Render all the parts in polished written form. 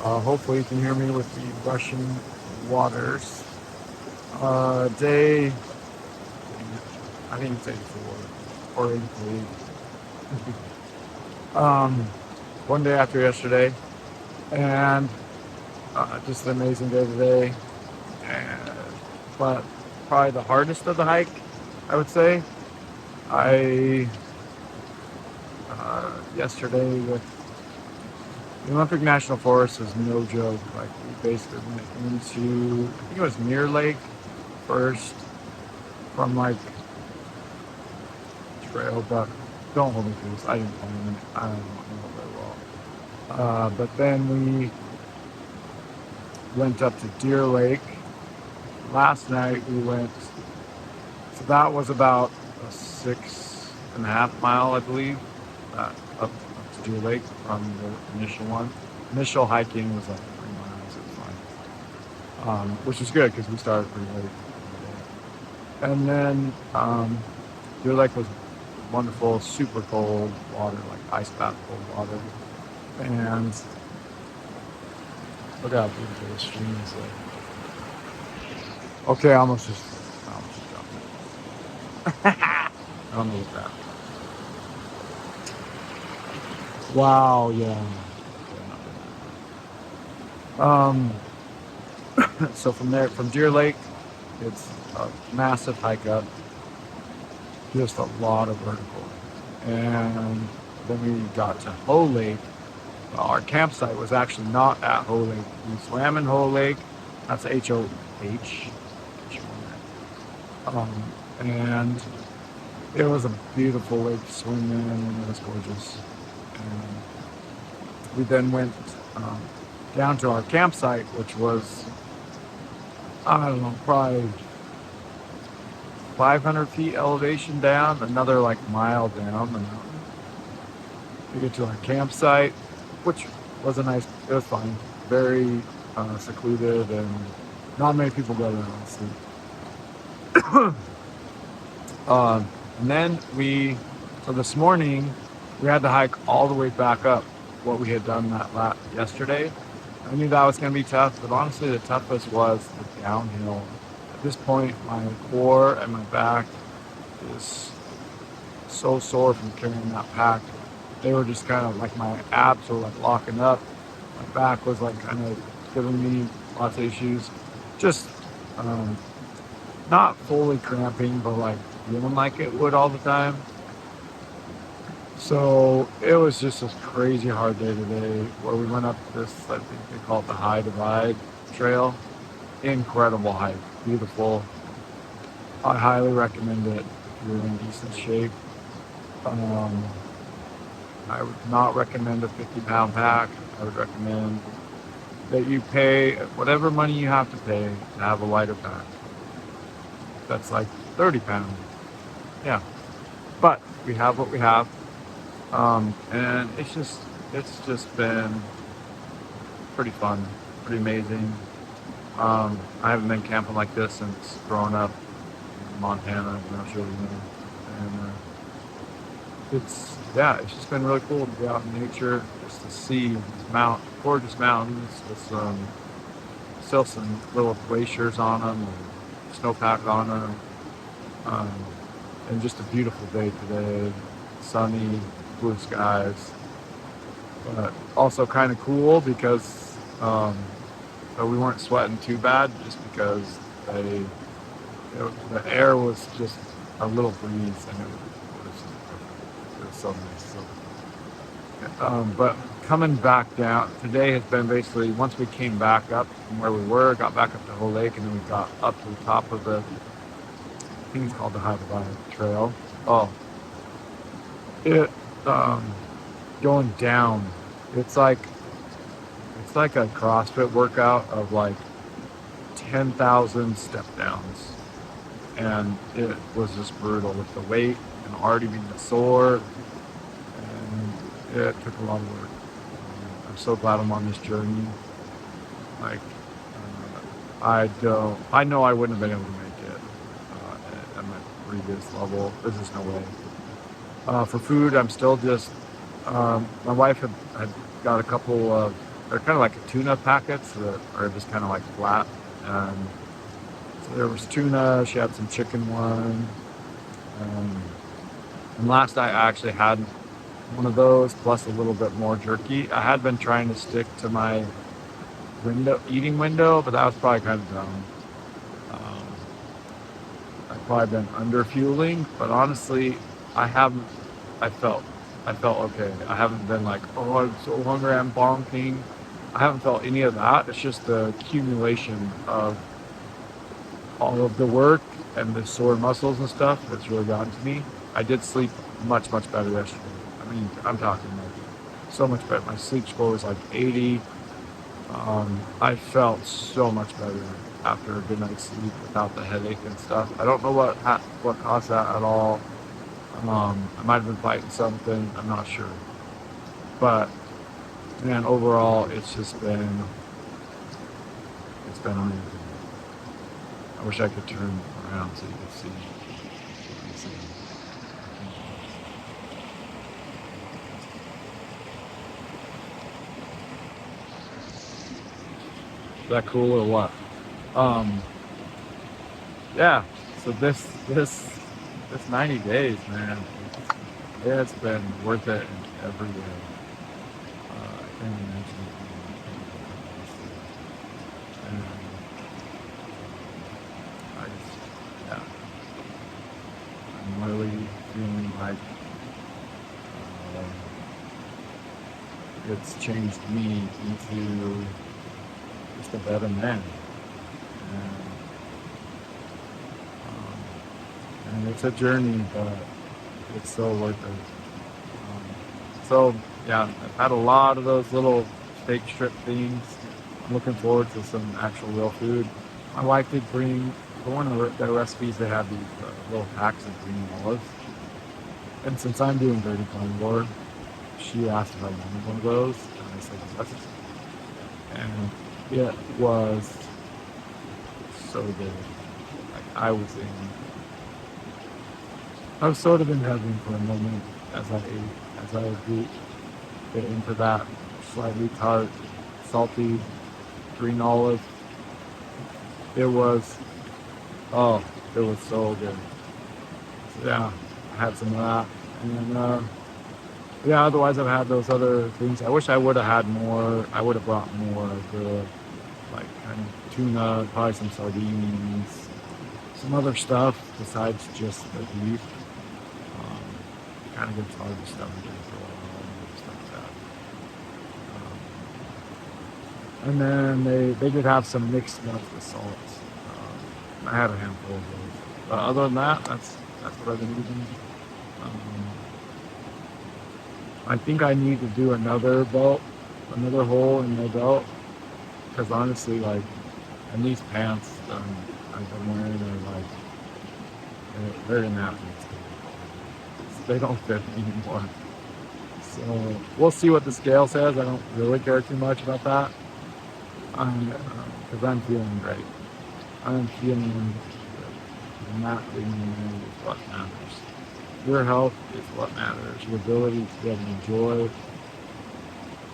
Hopefully you can hear me with the rushing waters. Day, I think it's 84 or 83. um, one day after yesterday, and just an amazing day today. And, but probably the hardest of the hike, I would say. I yesterday with the Olympic National Forest is no joke. Like we basically went into, I think it was Mirror Lake first, from like trail, but don't hold me to this. I didn't plan it. I don't know very well. But then we went up to Deer Lake. Last night we went, so that was about a 6.5 mile, I believe, up to Deer Lake from the initial one. Initial hiking was like 3 miles. It was fine, which was good because we started pretty late. And then Deer Lake was wonderful, super cold water, like ice bath cold water. And look how beautiful the stream is there. Okay, I almost just dropped it. I don't know what that. Wow, yeah. So from there, from Deer Lake, it's a massive hike up, just a lot of vertical. And then we got to Hoe Lake. Our campsite was actually not at Hoe Lake. We swam in Hoe Lake. That's H-O-H. And it was a beautiful lake to swim in, and it was gorgeous. And we then went down to our campsite, which was, I don't know, probably 500 feet elevation down, another like mile down the mountain to get to our campsite, which was it was fine, very secluded, and not many people go there, honestly. And then so this morning, we had to hike all the way back up what we had done yesterday. I knew that was going to be tough, but honestly, the toughest was the downhill. At this point, my core and my back is so sore from carrying that pack. They were just kind of like, my abs were like locking up. My back was like kind of giving me lots of issues. Just not fully cramping, but like feeling like it would all the time. So it was just a crazy hard day today, where we went up this, I think they call it the High Divide Trail. Incredible hike, beautiful. I highly recommend it if you're in decent shape. I would not recommend a 50-pound pack. I would recommend that you pay whatever money you have to pay to have a lighter pack. That's like 30 pounds. Yeah. But we have what we have. And it's just been pretty fun, pretty amazing. I haven't been camping like this since growing up in Montana, I'm sure you know. And it's just been really cool to be out in nature, just to see these gorgeous mountains with still some little glaciers on them and snowpack on them. And just a beautiful day today, sunny, blue skies, but also kind of cool because so we weren't sweating too bad, just because the air was just a little breeze, and it was so nice. So, but coming back down today has been basically, once we came back up from where we were, got back up to Whole Lake, and then we got up to the top of I think it's called the High Divide Trail. Oh, it going down, it's like a CrossFit workout of like 10,000 step downs, and it was just brutal with the weight and already being sore, and it took a lot of work. I'm so glad I'm on this journey. Like, I know I wouldn't have been able to make it at my previous level. There's just no way. For food, I'm still just, my wife had got a couple of they're kind of like a tuna packets that are just kind of like flat. And so there was tuna. She had some chicken one. Um, and last night I actually had one of those plus a little bit more jerky. I had been trying to stick to my eating window, but that was probably kind of dumb. Um, I've probably been under fueling, but honestly, I haven't. I felt, I felt okay. I haven't been like, oh, I'm so hungry, I'm bonking. I haven't felt any of that. It's just the accumulation of all of the work and the sore muscles and stuff that's really gotten to me. I did sleep much, much better yesterday. I mean, I'm talking like so much better. My sleep score was like 80. I felt so much better after a good night's sleep without the headache and stuff. I don't know what caused that at all. I might have been fighting something. I'm not sure. But man, overall, it's been amazing. I wish I could turn around so you could see what I'm saying. Is that cool or what? Um, yeah. So this 90 days, man, it's been worth it in every way. I can't even mention it. And I just, yeah, I'm really feeling like it's changed me into just a better man. And, and it's a journey, but it's so worth it. So yeah, I've had a lot of those little steak strip things. I'm looking forward to some actual real food. My wife did bring, for one of their recipes, they have these little packs of green olives. And since I'm doing Days of Carnivore, she asked if I wanted one of those, and I said yes. And it was so good. Like I was sort of in heaven for a moment as I ate, as I grew get into that slightly tart, salty green olive. It was, oh, it was so good. So, yeah, I had some of that. And yeah, otherwise I've had those other things. I wish I would have had more. I would have brought more of the, like, kind of tuna, probably some sardines, some other stuff besides just the beef. Kind of gets hard to stomach it for a while and stuff like that. And then they did have some mixed nuts with salts. I had a handful of those. But other than that, that's what I've been eating. Um, I think I need to do another another hole in my belt, because honestly, like, and these pants I've been wearing are like they're in that they don't fit me anymore. So we'll see what the scale says. I don't really care too much about that, because I'm feeling great. I'm feeling good. And that being is what matters. Your health is what matters. Your ability to be able to enjoy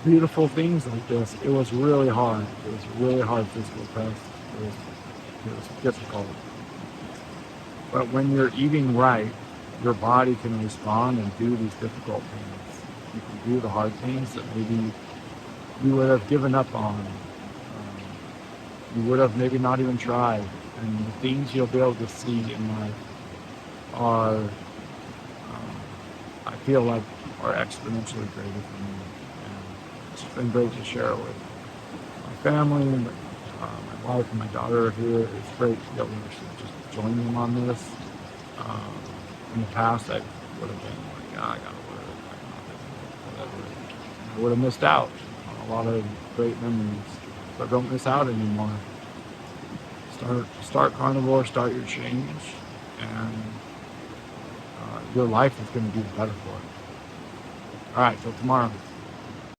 beautiful things like this. It was really hard. It was really hard physical test. It was difficult. But when you're eating right, your body can respond and do these difficult things. You can do the hard things that maybe you would have given up on. You would have maybe not even tried. And the things you'll be able to see in life are, I feel like, are exponentially greater for me. And it's been great to share it with my family, and my wife and my daughter are here. It's great to be able to just join them on this. Um, in the past, I would have been like, I gotta work, whatever. I would have missed out on a lot of great memories, but don't miss out anymore. Start carnivore, start your change, and your life is going to be better for it. All right, till tomorrow.